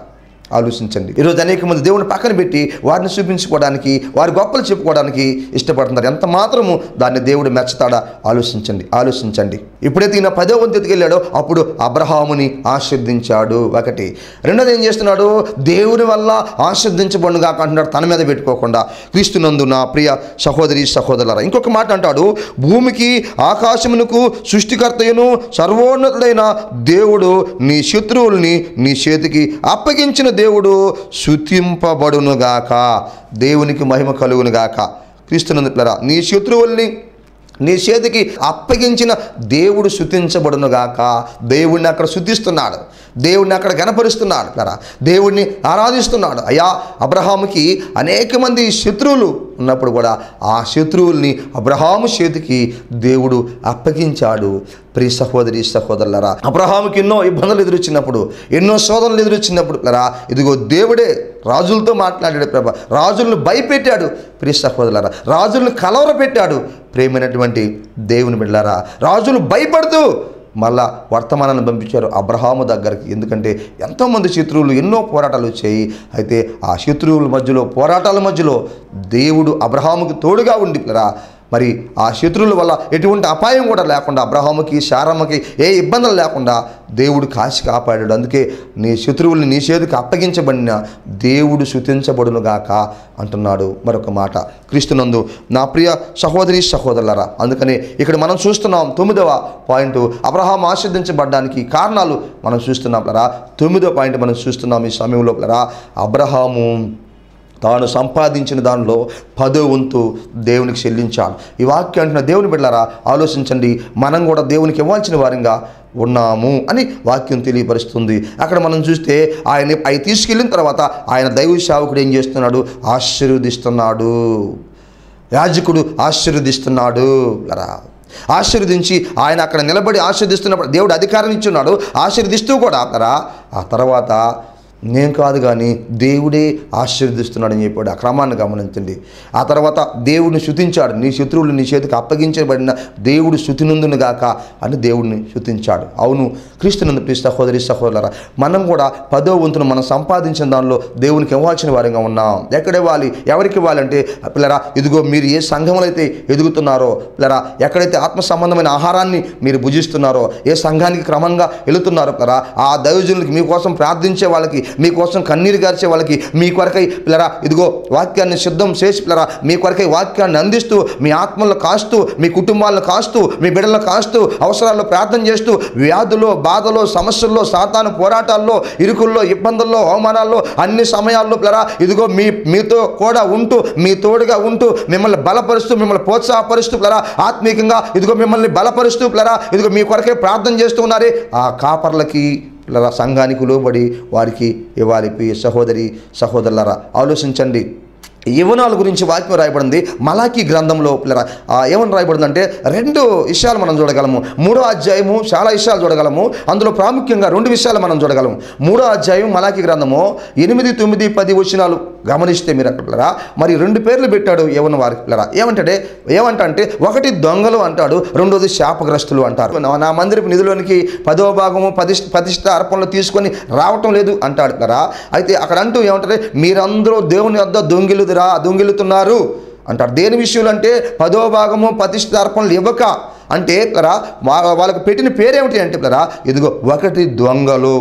ఆలోచించండి. ఈరోజు అనేక మంది దేవుని పక్కన పెట్టి వారిని చూపించుకోవడానికి, వారి గొప్పలు చెప్పుకోవడానికి ఇష్టపడుతున్నారు. ఎంత మాత్రము దాన్ని దేవుడు మెచ్చుతాడా? ఆలోచించండి. ఎప్పుడైతే ఈయన 10వ వంతుకి వెళ్ళాడో అప్పుడు అబ్రహాముని ఆశీర్వదించాడు. ఒకటి. రెండోది ఏం చేస్తున్నాడు? దేవుని వల్ల ఆశీర్వదించబడును గాక అంటున్నాడు, తన మీద పెట్టుకోకుండా. క్రీస్తునందు నా ప్రియ సహోదరి సహోదరులారా, ఇంకొక మాట అంటాడు, భూమికి ఆకాశమునకు సృష్టికర్తయును సర్వోన్నతుడైన దేవుడు నీ శత్రువుల్ని నీ చేతికి అప్పగించిన దేవుడు స్తుతింపబడునుగాక. దేవునికి మహిమ కలుగునుగాక. క్రీస్తునందులారా, నీ శత్రువుల్ని నీ చేతికి అప్పగించిన దేవుడు స్తుతించబడునుగాక. దేవుడిని అక్కడ స్తుతిస్తున్నాడు, దేవుడిని అక్కడ గణపరుస్తున్నాడు, దేవుడిని ఆరాధిస్తున్నాడు. అయ్యా, అబ్రహాముకి అనేక మంది శత్రువులు ఉన్నప్పుడు కూడా ఆ శత్రువుల్ని అబ్రహాము చేతికి దేవుడు అప్పగించాడు. ప్రియ సహోదరి సహోదరులారా, అబ్రహాముకి ఎన్నో ఇబ్బందులు ఎదురొచ్చినప్పుడు, ఎన్నో శోధనలు ఎదురొచ్చినప్పుడు ఇదిగో దేవుడే రాజులతో మాట్లాడాడు. ప్రభా, రాజులను భయపెట్టాడు. ప్రియ సహోదరులారా, రాజులను కలవరపెట్టాడు. ప్రేమైనటువంటి దేవుని బిడ్డలారా, రాజులు భయపడుతూ మళ్ళా వర్తమానాన్ని పంపించారు అబ్రహాము దగ్గరికి. ఎందుకంటే ఎంతోమంది శత్రువులు, ఎన్నో పోరాటాలు వచ్చాయి. అయితే ఆ శత్రువుల మధ్యలో, పోరాటాల మధ్యలో దేవుడు అబ్రహాముకి తోడుగా ఉండి మరి ఆ శత్రువుల వల్ల ఎటువంటి అపాయం కూడా లేకుండా, అబ్రహాముకి శారమ్మకి ఏ ఇబ్బందులు లేకుండా దేవుడు కాచి కాపాడాడు. అందుకే నీ శత్రువుల్ని నీ చేతికి అప్పగించబడిన దేవుడు స్తుతించబడునుగాక అంటున్నాడు. మరొక మాట, క్రీస్తునందు నా ప్రియ సహోదరి సహోదరులారా, అందుకని ఇక్కడ మనం చూస్తున్నాం 9వ పాయింట్, అబ్రహాం ఆశీర్వదించబడడానికి కారణాలు మనం చూస్తున్నాం. 9వ పాయింట్ మనం చూస్తున్నాం ఈ సమయంలో. అబ్రహాము తాను సంపాదించిన దానిలో 10వ వంతు దేవునికి చెల్లించాలి. ఈ వాక్యం అంటున్న దేవుని బిడ్డలారా, ఆలోచించండి. మనం కూడా దేవునికి ఇవ్వాల్సిన వారంగా ఉన్నాము అని వాక్యం తెలియపరుస్తుంది. అక్కడ మనం చూస్తే ఆయన అవి తీసుకెళ్ళిన తర్వాత ఆయన దైవ సేవకుడు ఏం చేస్తున్నాడు? ఆశీర్వదిస్తున్నాడు. యాజకుడు ఆశీర్వదిస్తున్నాడు. ఆశీర్వదించి ఆయన అక్కడ నిలబడి ఆశీర్వదిస్తున్నప్పుడు దేవుడు అధికారం ఇచ్చున్నాడు. ఆశీర్వదిస్తూ కూడా ఆ తర్వాత నేను కాదు కానీ దేవుడే ఆశీర్వదిస్తున్నాడని చెప్పాడు. ఆ క్రమాన్ని గమనించండి. ఆ తర్వాత దేవుడిని స్తుతించాడు. నీ శత్రువులు నీ చేతికి అప్పగించబడిన దేవుడు స్తుతినందును గాక అని దేవుడిని స్తుతించాడు. అవును, క్రీస్తునందు ప్రియ సహోదరి సహోదరులారా, మనం కూడా 10వ వంతును మనం సంపాదించిన దానిలో దేవునికి ఇవ్వాల్సిన వారంగా ఉన్నాం. ఎక్కడ ఇవ్వాలి? ఎవరికి ఇవ్వాలంటే పిల్లరా, ఇదిగో మీరు ఏ సంఘంలో అయితే ఎదుగుతున్నారో, పిల్లరా, ఎక్కడైతే ఆత్మ సంబంధమైన ఆహారాన్ని మీరు భుజిస్తున్నారో, ఏ సంఘానికి క్రమంగా వెళుతున్నారో, పిల్లరా, ఆ దైవజనులకి మీకోసం ప్రార్థించే వాళ్ళకి, మీకోసం కన్నీరు గార్చే వాళ్ళకి, మీ కొరకై పిల్లరా ఇదిగో వాక్యాన్ని సిద్ధం చేసి పిల్లరా మీ కొరకై వాక్యాన్ని అందిస్తూ, మీ ఆత్మలను కాస్తూ, మీ కుటుంబాలను కాస్తూ, మీ బిడ్డలను కాస్తూ, అవసరాల్లో ప్రార్థన చేస్తూ, వ్యాధులో, బాధలో, సమస్యల్లో, సాతాను పోరాటాల్లో, ఇరుకుల్లో, ఇబ్బందుల్లో, అవమానాల్లో, అన్ని సమయాల్లో పిల్లరా ఇదిగో మీతో కూడా ఉంటూ, మీ తోడుగా ఉంటూ, మిమ్మల్ని బలపరుస్తూ, మిమ్మల్ని ప్రోత్సాహపరుస్తూ పిల్లరా, ఆత్మీయంగా ఇదిగో మిమ్మల్ని బలపరుస్తూ పిల్లరా ఇదిగో మీ కొరకే ప్రార్థన చేస్తూ ఉన్నారే ఆ కాపర్లకి పిల్లరా, సంఘానికి లోబడి వారికి ఇవ్వాలి. సహోదరి సహోదరులారా, ఆలోచించండి. యవ్వనాల గురించి వాక్యం రాయబడింది మలాకీ గ్రంథంలో. పిల్లరా, ఏమని రాయబడిందంటే 2 విషయాలు మనం చూడగలము. 3వ అధ్యాయము చాలా విషయాలు చూడగలము. అందులో ప్రాముఖ్యంగా 2 విషయాలు మనం చూడగలము. 3వ అధ్యాయం మలాకీ గ్రంథము 8, 9, 10 వచనాలు గమనిస్తే మీరు అక్కడ మరి 2 పేర్లు పెట్టాడు యవ్వన వారికి. పిల్లరా, ఏమంటే ఒకటి దొంగలు అంటాడు, రెండోది శాపగ్రస్తులు అంటారు. నా మందిరపు నిధులోనికి 10వ భాగము ప్రతిష్ఠ అర్పణలు తీసుకొని రావటం లేదు అంటాడు. పిల్లరా, అయితే అక్కడ అంటూ ఏమంటారు? మీరందరూ దేవుని వద్ద దొంగిలుతున్నారు అంటారు. దేని విషయంలో అంటే 10వ భాగము ప్రతిష్ఠార్పణలు ఇవ్వక అంటే వాళ్ళకి పెట్టిన పేరేమిటి అంటే ఇదిగో ఒకటి దొంగలు,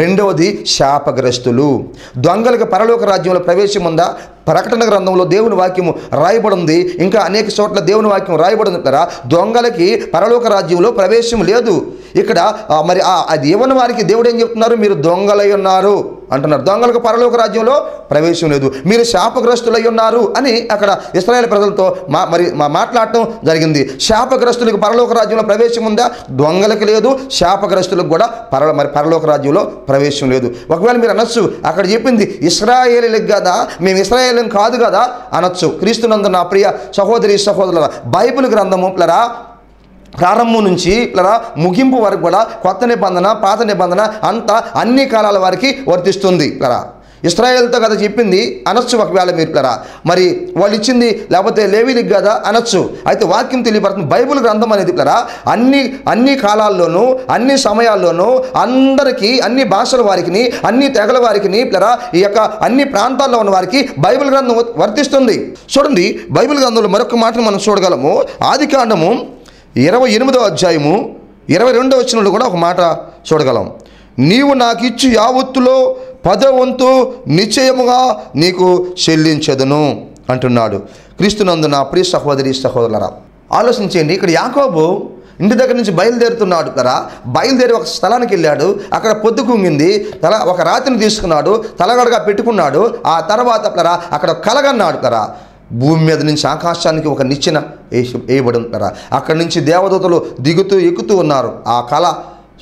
రెండవది శాపగ్రస్తులు. దొంగలకు పరలోక రాజ్యంలో ప్రవేశం ఉందా? ప్రకటన గ్రంథంలో దేవుని వాక్యము రాయబడింది. ఇంకా అనేక చోట్ల దేవుని వాక్యం రాయబడింది కదా. దొంగలకి పరలోక రాజ్యంలో ప్రవేశం లేదు. ఇక్కడ మరి అది ఇవ్వని వారికి దేవుడు ఏం చెప్తున్నారు? మీరు దొంగలై ఉన్నారు అంటున్నారు. దొంగలకు పరలోక రాజ్యంలో ప్రవేశం లేదు, మీరు శాపగ్రస్తులై ఉన్నారు అని అక్కడ ఇశ్రాయేలు ప్రజలతో మాట్లాడటం జరిగింది. శాపగ్రస్తులకు పరలోక రాజ్యంలో ప్రవేశం ఉందా? దొంగలకు లేదు, శాపగ్రస్తులకు కూడా పరలోక రాజ్యంలో ప్రవేశం లేదు. ఒకవేళ మీరు అనొచ్చు, అక్కడ చెప్పింది ఇశ్రాయేలీలకు కదా, మేము ఇశ్రాయేలు కాదు కదా అనొచ్చు. క్రీస్తునందు నా ప్రియ సహోదరి సహోదరులారా, బైబిల్ గ్రంథము ప్రారంభం నుంచి ముగింపు వరకు కూడా కొత్త నిబంధన పాత నిబంధన అంతా అన్ని కాలాల వారికి వర్తిస్తుంది. ఇశ్రాయేల్తో కదా చెప్పింది అనొచ్చు. ఒకవేళ మీరు మరి వాళ్ళు ఇచ్చింది లేకపోతే లేవీలకు కదా అనొచ్చు. అయితే వాక్యం తెలియపడుతుంది. బైబిల్ గ్రంథం అనేది అన్ని కాలాల్లోనూ అన్ని సమయాల్లోనూ అందరికీ, అన్ని భాషల వారికి, అన్ని తెగల వారికి, ఈ యొక్క అన్ని ప్రాంతాల్లో ఉన్న వారికి బైబిల్ గ్రంథం వర్తిస్తుంది. చూడండి, బైబిల్ గ్రంథంలో మరొక మాటను మనం చూడగలము. ఆదికాండము 28వ అధ్యాయము 22వ వచనంలో కూడా ఒక మాట చూడగలం. నీవు నాకు ఇచ్చు యావత్తులో 10వ వంతు నిశ్చయముగా నీకు చెల్లించెదను అంటున్నాడు. క్రీస్తునందు నా ప్రియ సహోదరి సహోదరులారా, ఆలోచించండి. ఇక్కడ యాకోబు ఇంటి దగ్గర నుంచి బయలుదేరుతున్నాడు బయలుదేరి ఒక స్థలానికి వెళ్ళాడు. అక్కడ పొద్దు కుంగింది. ఒక రాతిని తీసుకున్నాడు, తలగడగా పెట్టుకున్నాడు. ఆ తర్వాత అక్కడ కలగన్నాడు భూమి మీద నుంచి ఆకాశానికి ఒక నిచ్చెన వేయబడి ఉంటారా. అక్కడి నుంచి దేవదూతలు దిగుతూ ఎక్కుతూ ఉన్నారు. ఆ కళ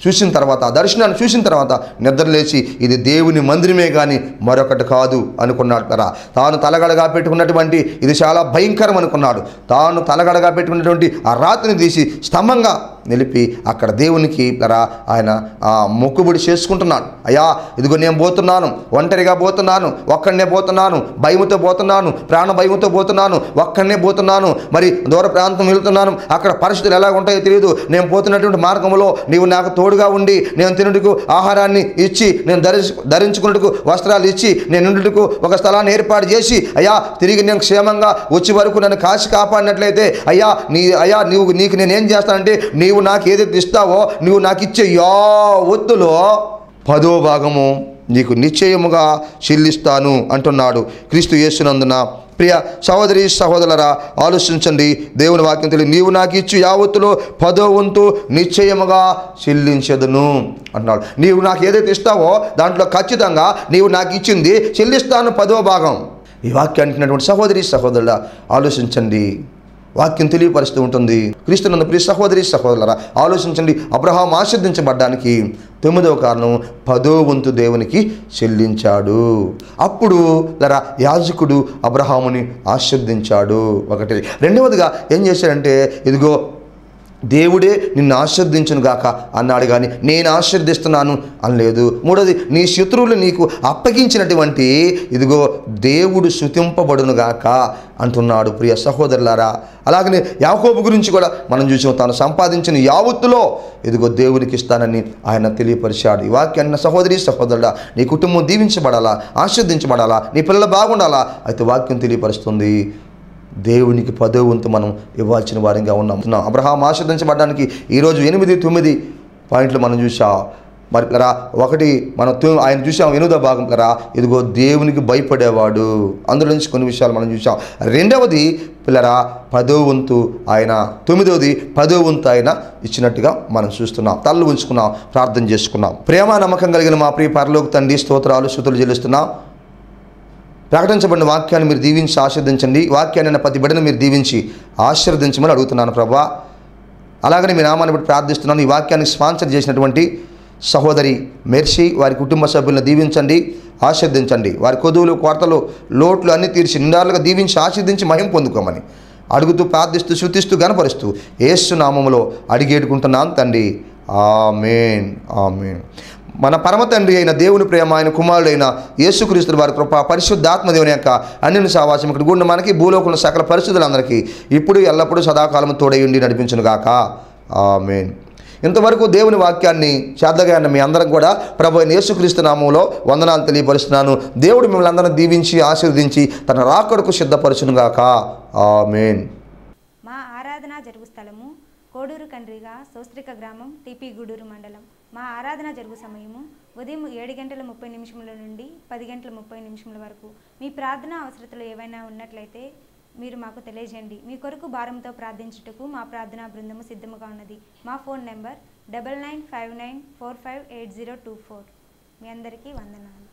చూసిన తర్వాత, ఆ దర్శనాన్ని చూసిన తర్వాత నిద్ర లేచి ఇది దేవుని మందిరమే కానీ మరొకటి కాదు అనుకున్నాడు తాను తలగడగా పెట్టుకున్నటువంటి ఇది చాలా భయంకరం అనుకున్నాడు. తాను తలగడగా పెట్టుకున్నటువంటి ఆ రాతిని తీసి స్తంభంగా నిలిపి అక్కడ దేవునికి ఆయన మొక్కుబడి చేసుకుంటున్నాడు. అయ్యా, ఇదిగో నేను పోతున్నాను, ఒంటరిగా పోతున్నాను, ఒక్కడనే పోతున్నాను, భయముతో పోతున్నాను, ప్రాణ భయముతో పోతున్నాను, ఒక్కడనే పోతున్నాను, మరి దూర ప్రాంతం వెళ్తున్నాను, అక్కడ పరిస్థితులు ఎలా ఉంటాయో తెలియదు. నేను పోతున్నటువంటి మార్గంలో నీవు నాకు తోడుగా ఉండి నేను తినుటకు ఆహారాన్ని ఇచ్చి, నేను ధరించుకున్నట్టుకు వస్త్రాలు ఇచ్చి, నేను ఉండుటకు ఒక స్థలాన్ని ఏర్పాటు చేసి, అయ్యా తిరిగి నేను క్షేమంగా వచ్చే వరకు నన్ను కాచి కాపాడినట్లయితే నీకు నేనేం చేస్తానంటే నీవు నాకు ఏదైతే ఇస్తావో నువ్వు నాకు ఇచ్చే యావత్తులో 10వ భాగము నీకు నిశ్చయముగా చెల్లిస్తాను అంటున్నాడు. క్రీస్తు యేసునందున ప్రియ సహోదరి సహోదరులారా, ఆలోచించండి. దేవుని వాక్యం తెలియదు. నీవు నాకు ఇచ్చు యావత్తులో 10వ వంతు నిశ్చయముగా చెల్లించదును అంటున్నాడు. నీవు నాకు ఏదైతే ఇస్తావో దాంట్లో ఖచ్చితంగా నీవు నాకు ఇచ్చింది చెల్లిస్తాను 10వ భాగం. ఈ వాక్యాన్ని అంటున్నటువంటి సహోదరి సహోదరులా ఆలోచించండి. వాక్యం తెలియపరుస్తూ ఉంటుంది. క్రీస్తునందు ప్రియ సహోదరి సహోదరులారా ఆలోచించండి. అబ్రహాం ఆశీర్వదించబడ్డానికి 9వ కారణం 10వ వంతు దేవునికి చెల్లించాడు. అప్పుడు యాజకుడు అబ్రహాముని ఆశీర్వదించాడు. ఒకటి. రెండవదిగా ఏం చేశాడంటే ఇదిగో దేవుడే నిన్ను ఆశీర్వదించును గాక అన్నాడు, కానీ నేను ఆశీర్వదిస్తున్నాను అనలేదు. మూడోది, నీ శత్రువులు నీకు అప్పగించినటువంటి ఇదిగో దేవుడు స్తుతింపబడును గాక అంటున్నాడు. ప్రియ సహోదరులారా, అలాగనే యాకోబు గురించి కూడా మనం చూసాం. తాను సంపాదించిన యావత్తులో ఇదిగో దేవునికి ఇస్తానని ఆయన తెలియపరిచాడు. ఈ వాక్యాన్ని సహోదరి సహోదరుడా, నీ కుటుంబం దీవించబడాలా, ఆశీర్వదించబడాలా, నీ పిల్లలు బాగుండాలా, అయితే వాక్యం తెలియపరుస్తుంది దేవునికి 10వ వంతు మనం ఇవ్వాల్సిన వారిగా ఉన్నాం. అబ్రహాం ఆశీర్వదించబడడానికి ఈరోజు 8-9 పాయింట్లు మనం చూసాం. మరి ఒకటి మనం ఆయన చూసాం 8వ భాగం ఇదిగో దేవునికి భయపడేవాడు. అందులో నుంచి కొన్ని విషయాలు మనం చూసాం. రెండవది 10వ వంతు ఆయన, 9వది 10వ వంతు ఆయన ఇచ్చినట్టుగా మనం చూస్తున్నాం. తల్లు ఉంచుకున్నాం, ప్రార్థన చేసుకున్నాం. ప్రేమ నమ్మకం కలిగిన మా ప్రియ పరలోక తండ్రి, స్తోత్రాలు స్తుతులు చెల్లిస్తున్నాం. ప్రకటించబడిన వాక్యాన్ని మీరు దీవించి ఆశీర్వదించండి. వాక్యాన్ని ప్రతి బిడ్డను మీరు దీవించి ఆశీర్వదించమని అడుగుతున్నాను ప్రభా. అలాగనే మీ నామాన్ని బట్టి ప్రార్థిస్తున్నాను. ఈ వాక్యాన్ని స్పాన్సర్ చేసినటువంటి సహోదరి మెర్సీ, వారి కుటుంబ సభ్యులను దీవించండి, ఆశీర్వదించండి. వారి కొదువులు, కొరతలు, లోట్లు అన్నీ తీర్చి నిండాలుగా దీవించి ఆశీర్వదించి మహిమ పొందుకోమని అడుగుతూ ప్రార్థిస్తూ శుతిస్తూ గణపరుస్తూ యేసు నామములో అడిగేడుకుంటున్నాను తండ్రి. ఆమేన్, ఆమేన్. మన పరమ తండ్రి అయిన దేవుని ప్రేమ, ఆయన కుమారుడైన యేసుక్రీస్తు వారి కృప, పరిశుద్ధాత్మ దేవుని యొక్క అన్యుని సావాసం ఇక్కడ గుండా మనకి భూలోకంలో సకల పరిశుద్ధులందరికీ ఇప్పుడు ఎల్లప్పుడూ సదాకాలం తోడై ఉండి నడిపించును గాక. ఆమేన్. ఇంతవరకు దేవుని వాక్యాన్ని శ్రద్ధగా మీ అందరం కూడా ప్రభు అయిన యేసుక్రీస్తు నామములో వందనాలు తెలియపరుస్తున్నాను. దేవుడు మిమ్మల్ని అందరిని దీవించి ఆశీర్వదించి తన రాకడకు సిద్ధపరచును గాక. ఆమేన్.
మా ఆరాధన జరుగు స్థలము కోడూరు కండ్రిగా సోస్త్రిక గ్రామం టీపీ గూడూరు మండలం. మా ఆరాధన జరుగు సమయము ఉదయం 7:30 నుండి 10:30 వరకు. మీ ప్రార్థన అవసరతలు ఏవైనా ఉన్నట్లయితే మీరు మాకు తెలియజేయండి. మీ కొరకు భారంతో ప్రార్థించుటకు మా ప్రార్థనా బృందము సిద్ధముగా ఉన్నది. మా ఫోన్ నెంబర్ 9959458024. మీ అందరికీ వందనాలు.